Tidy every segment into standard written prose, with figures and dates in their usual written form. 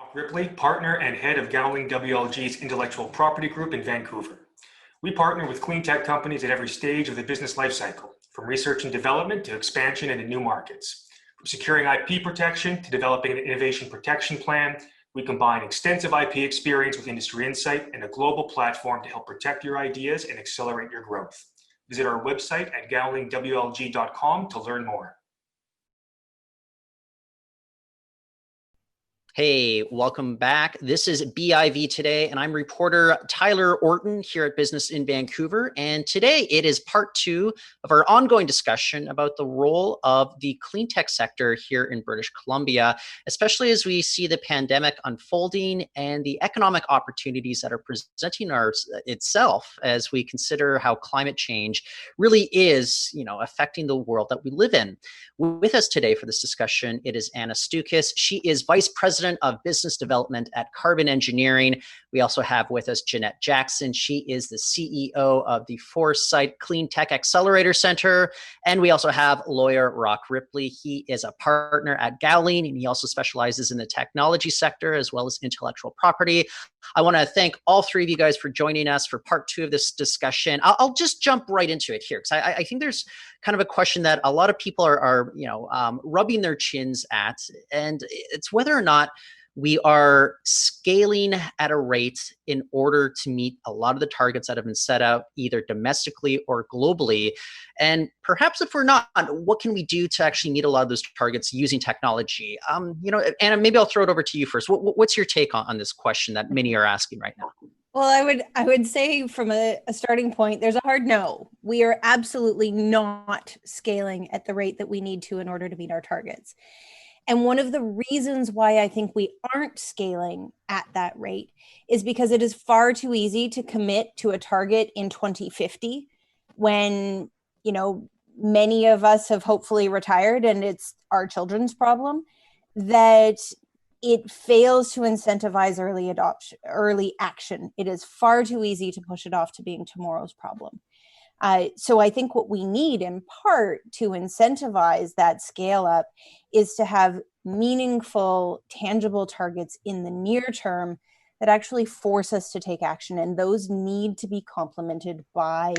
Roch Ripley, partner and head of Gowling WLG's intellectual property group in Vancouver. We partner with cleantech companies at every stage of the business lifecycle, from research and development to expansion into new markets. From securing IP protection to developing an innovation protection plan, we combine extensive IP experience with industry insight and a global platform to help protect your ideas and accelerate your growth. Visit our website at gowlingwlg.com to learn more. Hey, welcome back. This is BIV Today, and I'm reporter Tyler Orton here at Business in Vancouver. And today it is part 2 of our ongoing discussion about the role of the clean tech sector here in British Columbia, especially as we see the pandemic unfolding and the economic opportunities that are presenting itself as we consider how climate change really is, affecting the world that we live in. With us today for this discussion, it is Anna Stukas. She is Vice President of Business Development at Carbon Engineering. We also have with us Jeanette Jackson. She is the CEO of the Foresight Cleantech Accelerator Center. And we also have lawyer Roch Ripley. He is a partner at Gowling, and he also specializes in the technology sector as well as intellectual property. I want to thank all three of you guys for joining us for part 2 of this discussion. I'll just jump right into it here, because I think there's kind of a question that a lot of people are rubbing their chins at, and it's whether or not we are scaling at a rate in order to meet a lot of the targets that have been set out either domestically or globally. And perhaps if we're not, what can we do to actually meet a lot of those targets using technology? Anna, maybe I'll throw it over to you first. What's your take on this question that many are asking right now? Well, I would say from a starting point, there's a hard no. We are absolutely not scaling at the rate that we need to in order to meet our targets. And one of the reasons why I think we aren't scaling at that rate is because it is far too easy to commit to a target in 2050 when, many of us have hopefully retired and it's our children's problem, that it fails to incentivize early action. It is far too easy to push it off to being tomorrow's problem. So I think what we need in part to incentivize that scale up is to have meaningful, tangible targets in the near term that actually force us to take action. And those need to be complemented by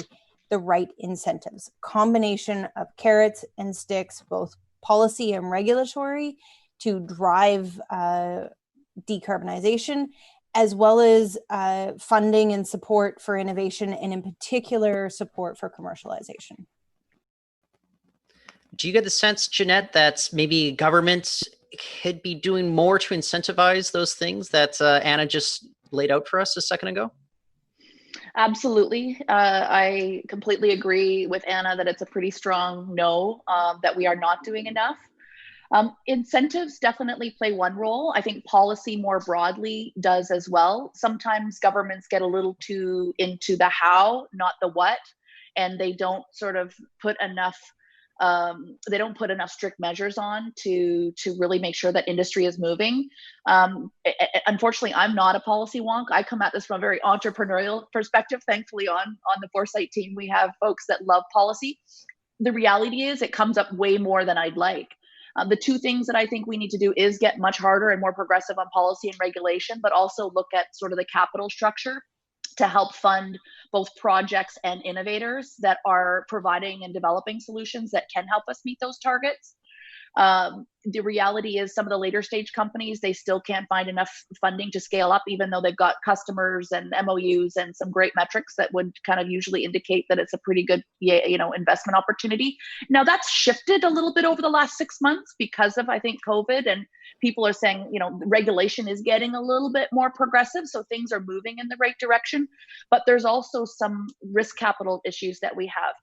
the right incentives, combination of carrots and sticks, both policy and regulatory, to drive decarbonization, as well as funding and support for innovation, and in particular, support for commercialization. Do you get the sense, Jeanette, that maybe governments could be doing more to incentivize those things that Anna just laid out for us a second ago? Absolutely. I completely agree with Anna that it's a pretty strong no, that we are not doing enough. Incentives definitely play one role. I think policy more broadly does as well. Sometimes governments get a little too into the how, not the what, and they don't sort of put enough strict measures on to really make sure that industry is moving. Unfortunately, I'm not a policy wonk. I come at this from a very entrepreneurial perspective. Thankfully, on the Foresight team, we have folks that love policy. The reality is it comes up way more than I'd like. The 2 things that I think we need to do is get much harder and more progressive on policy and regulation, but also look at sort of the capital structure to help fund both projects and innovators that are providing and developing solutions that can help us meet those targets. The reality is some of the later stage companies, they still can't find enough funding to scale up, even though they've got customers and MOUs and some great metrics that would kind of usually indicate that it's a pretty good, investment opportunity. Now that's shifted a little bit over the last 6 months because of, I think, COVID, and people are saying, regulation is getting a little bit more progressive. So things are moving in the right direction, but there's also some risk capital issues that we have.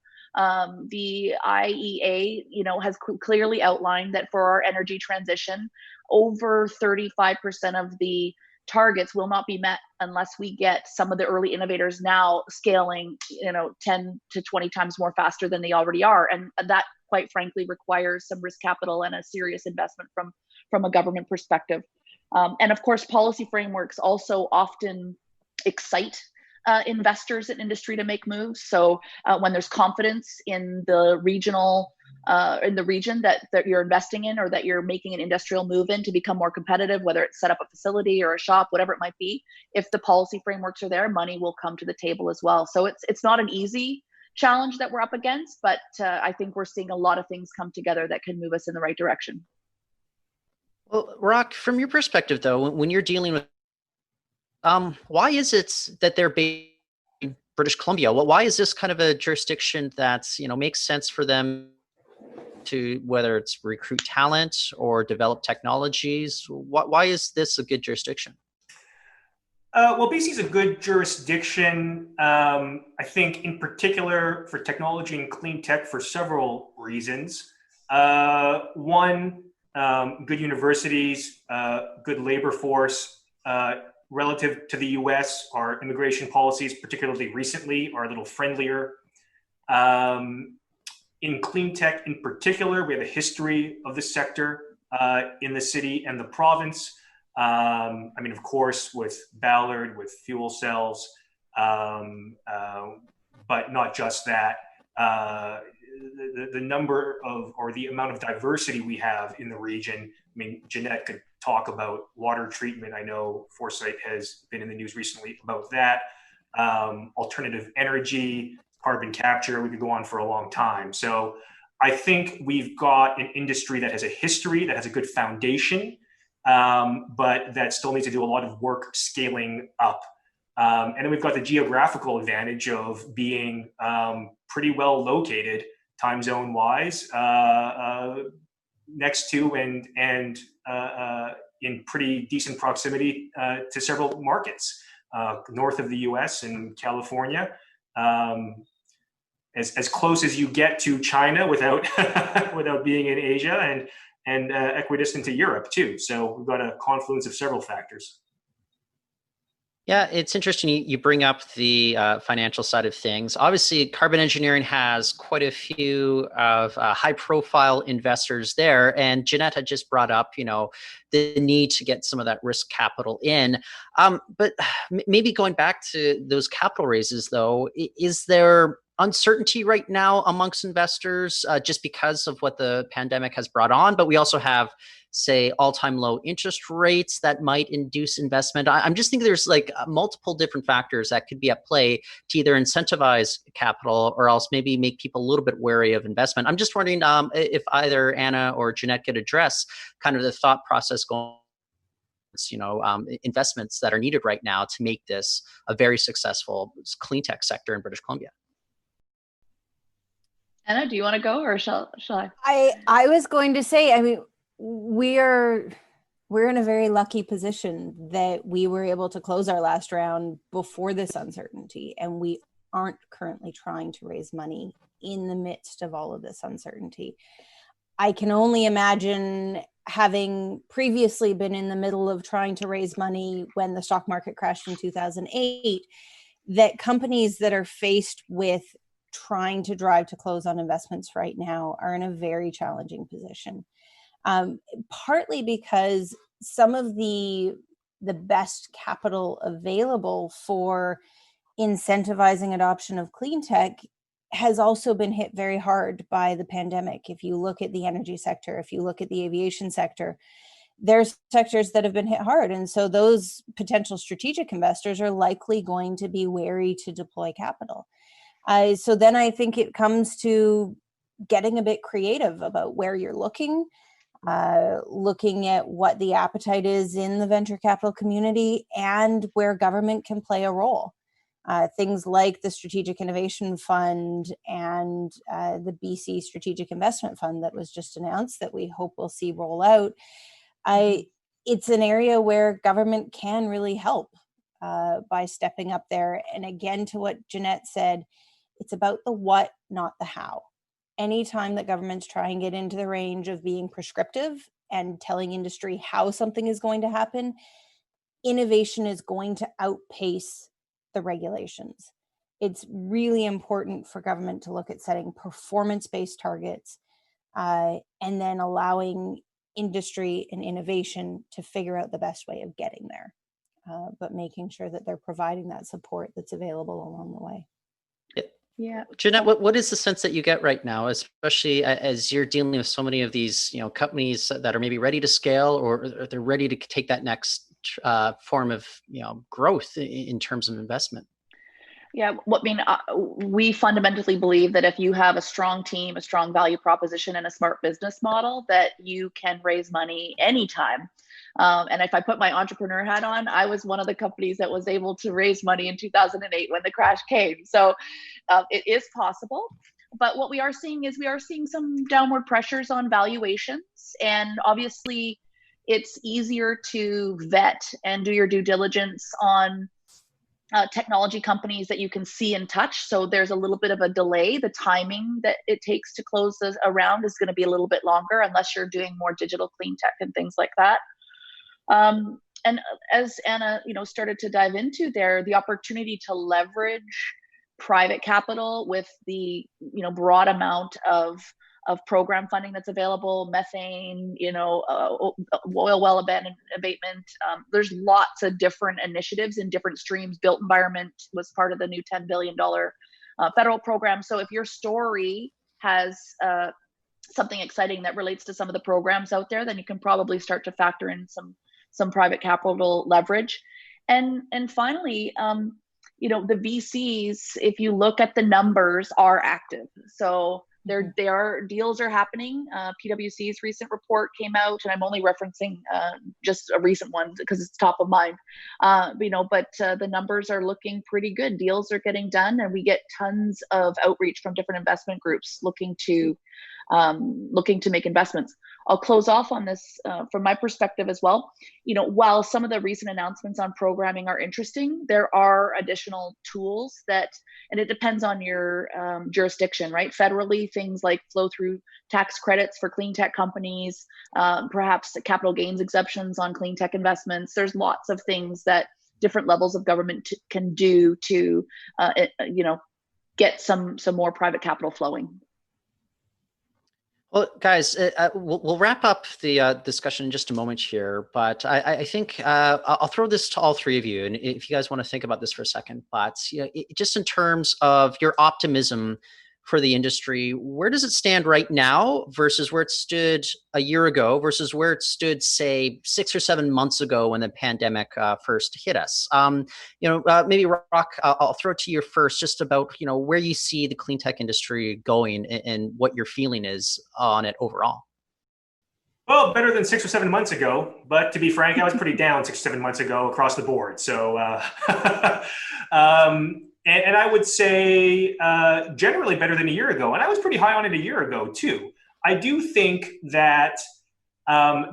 The IEA, has clearly outlined that for our energy transition, over 35% of the targets will not be met unless we get some of the early innovators now scaling, 10 to 20 times more faster than they already are. And that, quite frankly, requires some risk capital and a serious investment from a government perspective. And of course, policy frameworks also often excite investors in industry to make moves. So when there's confidence in the regional in the region that you're investing in or that you're making an industrial move in to become more competitive, whether it's set up a facility or a shop, whatever it might be. If the policy frameworks are there, money will come to the table as well. So it's not an easy challenge that we're up against, but I think we're seeing a lot of things come together that can move us in the right direction. Well, Roch, from your perspective, though, when you're dealing with, why is it that they're based in British Columbia? Well, why is this kind of a jurisdiction that's, makes sense for them to, whether it's recruit talent or develop technologies? Why is this a good jurisdiction? Well, BC is a good jurisdiction, I think, in particular for technology and clean tech for several reasons. One, good universities, good labor force. Relative to the US, our immigration policies, particularly recently, are a little friendlier. In clean tech in particular, we have a history of the sector in the city and the province. Of course, with Ballard, with fuel cells, but not just that. The number of, or the amount of diversity we have in the region. Jeanette could talk about water treatment. I know Foresight has been in the news recently about that. Alternative energy, carbon capture, we could go on for a long time. So I think we've got an industry that has a history, that has a good foundation, but that still needs to do a lot of work scaling up. And then we've got the geographical advantage of being pretty well located, time zone wise, next to and in pretty decent proximity to several markets north of the US and California. As close as you get to China without without being in Asia, and equidistant to Europe too. So we've got a confluence of several factors. Yeah, it's interesting you bring up the financial side of things. Obviously, carbon engineering has quite a few of high-profile investors there, and Jeanette had just brought up, the need to get some of that risk capital in. But maybe going back to those capital raises, though, is there uncertainty right now amongst investors just because of what the pandemic has brought on? But we also have, say, all-time low interest rates that might induce investment. I'm just thinking there's like multiple different factors that could be at play to either incentivize capital or else maybe make people a little bit wary of investment. I'm just wondering if either Anna or Jeanette could address kind of the thought process going, investments that are needed right now to make this a very successful clean tech sector in British Columbia. Anna, do you want to go or shall I? I was going to say, we're in a very lucky position that we were able to close our last round before this uncertainty, and we aren't currently trying to raise money in the midst of all of this uncertainty. I can only imagine, having previously been in the middle of trying to raise money when the stock market crashed in 2008, that companies that are faced with trying to drive to close on investments right now are in a very challenging position. Partly because some of the best capital available for incentivizing adoption of clean tech has also been hit very hard by the pandemic. If you look at the energy sector, if you look at the aviation sector, there's sectors that have been hit hard. And so those potential strategic investors are likely going to be wary to deploy capital. So then I think it comes to getting a bit creative about where you're looking at what the appetite is in the venture capital community and where government can play a role. Things like the Strategic Innovation Fund and the BC Strategic Investment Fund that was just announced that we hope we'll see roll out. It's an area where government can really help by stepping up there. And again, to what Jeanette said, it's about the what, not the how. Anytime that governments try and get into the range of being prescriptive and telling industry how something is going to happen, innovation is going to outpace the regulations. It's really important for government to look at setting performance-based targets and then allowing industry and innovation to figure out the best way of getting there, but making sure that they're providing that support that's available along the way. Yeah. Jeanette, what is the sense that you get right now, especially as you're dealing with so many of these, companies that are maybe ready to scale or they're ready to take that next form of, growth in terms of investment? Yeah, we fundamentally believe that if you have a strong team, a strong value proposition, and a smart business model, that you can raise money anytime. And if I put my entrepreneur hat on, I was one of the companies that was able to raise money in 2008 when the crash came. So it is possible. But what we are seeing is some downward pressures on valuations. And obviously, it's easier to vet and do your due diligence on technology companies that you can see and touch. So there's a little bit of a delay. The timing that it takes to close a round is going to be a little bit longer unless you're doing more digital clean tech and things like that. And as Anna, started to dive into there, the opportunity to leverage private capital with the, broad amount of program funding that's available, methane, oil well abatement. There's lots of different initiatives in different streams. Built environment was part of the new $10 billion federal program. So if your story has something exciting that relates to some of the programs out there, then you can probably start to factor in some private capital leverage. And finally, the VCs, if you look at the numbers, are active. So deals are happening. PwC's recent report came out, and I'm only referencing just a recent one because it's top of mind. But the numbers are looking pretty good. Deals are getting done, and we get tons of outreach from different investment groups looking to make investments. I'll close off on this from my perspective as well. While some of the recent announcements on programming are interesting, there are additional tools and it depends on your jurisdiction, right? Federally, things like flow-through tax credits for clean tech companies, perhaps capital gains exemptions on clean tech investments. There's lots of things that different levels of government can do to, get some more private capital flowing. Well, guys, we'll wrap up the discussion in just a moment here, but I think I'll throw this to all three of you, and if you guys want to think about this for a second. But just in terms of your optimism for the industry, where does it stand right now versus where it stood a year ago versus where it stood, say, 6 or 7 months ago when the pandemic first hit us? Maybe Roch, I'll throw it to you first, just about where you see the clean tech industry going and what your feeling is on it overall. Well, better than 6 or 7 months ago, but to be frank, I was pretty down 6 or 7 months ago across the board. So, and I would say generally better than a year ago. And I was pretty high on it a year ago, too. I do think that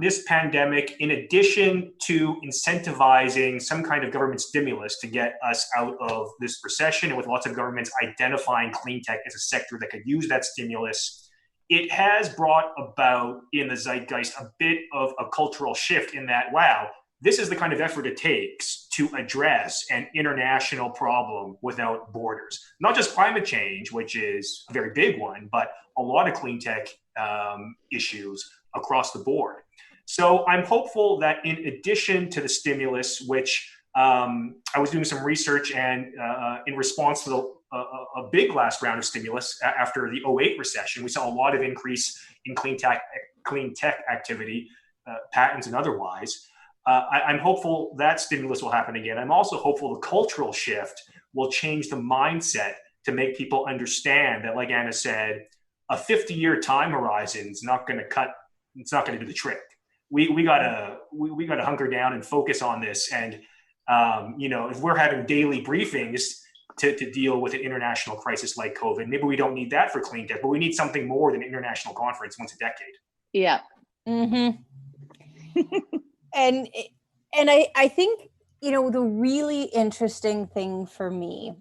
this pandemic, in addition to incentivizing some kind of government stimulus to get us out of this recession, and with lots of governments identifying clean tech as a sector that could use that stimulus, it has brought about in the zeitgeist a bit of a cultural shift in that, wow, this is the kind of effort it takes to address an international problem without borders. Not just climate change, which is a very big one, but a lot of clean tech issues across the board. So I'm hopeful that in addition to the stimulus, which I was doing some research and in response to a big last round of stimulus after the 2008 recession, we saw a lot of increase in clean tech activity, patents and otherwise. I'm hopeful that stimulus will happen again. I'm also hopeful the cultural shift will change the mindset to make people understand that, like Anna said, a 50-year time horizon is not going to cut. It's not going to do the trick. We gotta hunker down and focus on this. And if we're having daily briefings to deal with an international crisis like COVID, maybe we don't need that for clean tech, but we need something more than an international conference once a decade. Yeah. Mm-hmm. And I think, the really interesting thing for me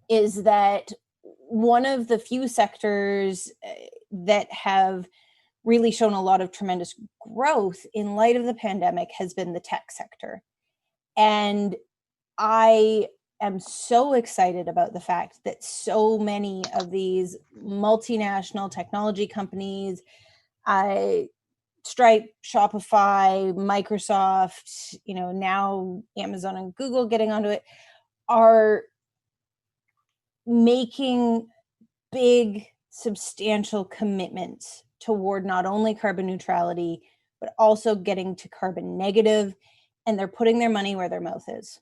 is that one of the few sectors that have really shown a lot of tremendous growth in light of the pandemic has been the tech sector. And I am so excited about the fact that so many of these multinational technology companies, Stripe, Shopify, Microsoft, now Amazon and Google getting onto it, are making big, substantial commitments toward not only carbon neutrality, but also getting to carbon negative, and they're putting their money where their mouth is.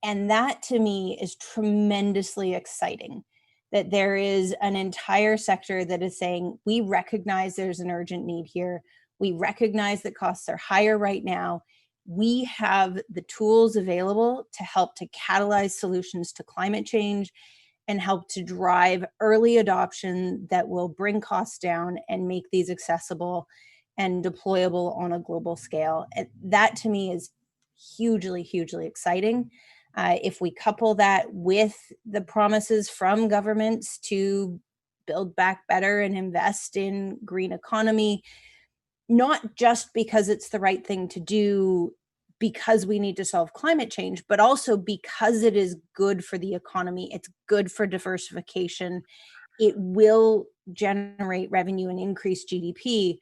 And that to me is tremendously exciting, that there is an entire sector that is saying, we recognize there's an urgent need here. We recognize that costs are higher right now. We have the tools available to help to catalyze solutions to climate change and help to drive early adoption that will bring costs down and make these accessible and deployable on a global scale. And that to me is hugely, hugely exciting. If we couple that with the promises from governments to build back better and invest in green economy, not just because it's the right thing to do, because we need to solve climate change, but also because it is good for the economy, it's good for diversification, it will generate revenue and increase GDP.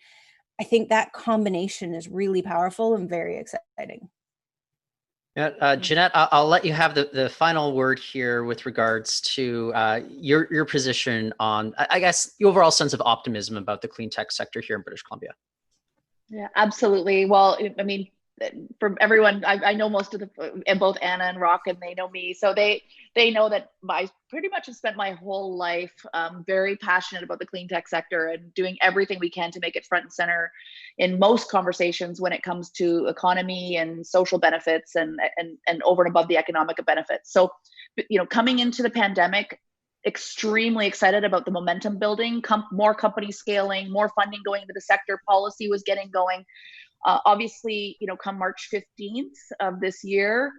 I think that combination is really powerful and very exciting. Yeah, Jeanette, I'll let you have the final word here with regards to your position on, I guess, the overall sense of optimism about the clean tech sector here in British Columbia. Yeah, absolutely. Well, I mean, for everyone, I know most of and both Anna and Roch, and they know me, so they know that I pretty much have spent my whole life very passionate about the clean tech sector and doing everything we can to make it front and center in most conversations when it comes to economy and social benefits and over and above the economic benefits. So, coming into the pandemic, extremely excited about the momentum building, more companies scaling, more funding going into the sector, policy was getting going. Obviously, come March 15th of this year,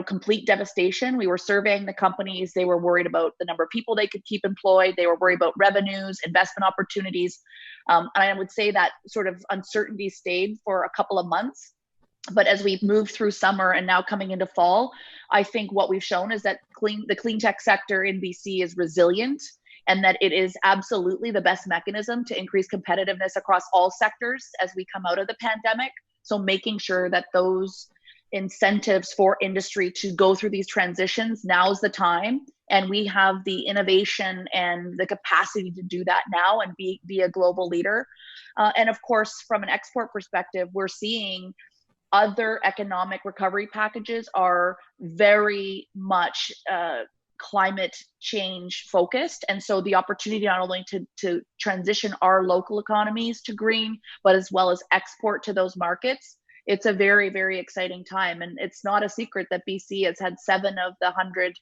complete devastation. We were surveying the companies. They were worried about the number of people they could keep employed. They were worried about revenues, investment opportunities. And I would say that sort of uncertainty stayed for a couple of months. But as we move through summer and now coming into fall, I think what we've shown is that the clean tech sector in BC is resilient, and that it is absolutely the best mechanism to increase competitiveness across all sectors as we come out of the pandemic. So making sure that those incentives for industry to go through these transitions, now's the time. And we have the innovation and the capacity to do that now and be a global leader. And of course, from an export perspective, we're seeing other economic recovery packages are very much climate change focused. And so the opportunity not only to transition our local economies to green, but as well as export to those markets, it's a very, very exciting time. And it's not a secret that BC has had 7 of the 100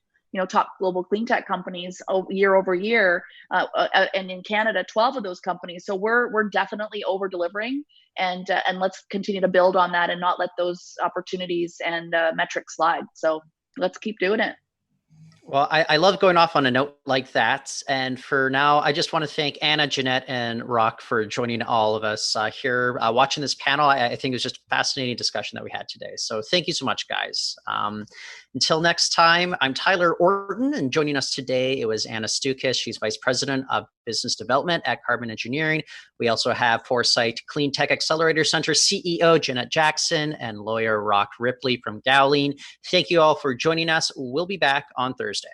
top global clean tech companies year over year, and in Canada, 12 of those companies. So we're definitely over delivering, and let's continue to build on that and not let those opportunities and metrics slide. So let's keep doing it. Well, I love going off on a note like that. And for now, I just want to thank Anna, Jeanette, and Roch for joining all of us here watching this panel. I think it was just a fascinating discussion that we had today. So thank you so much, guys. Until next time, I'm Tyler Orton, and joining us today, it was Anna Stukas. She's Vice President of Business Development at Carbon Engineering. We also have Foresight Clean Tech Accelerator Center CEO Jeanette Jackson and lawyer Roch Ripley from Gowling. Thank you all for joining us. We'll be back on Thursday.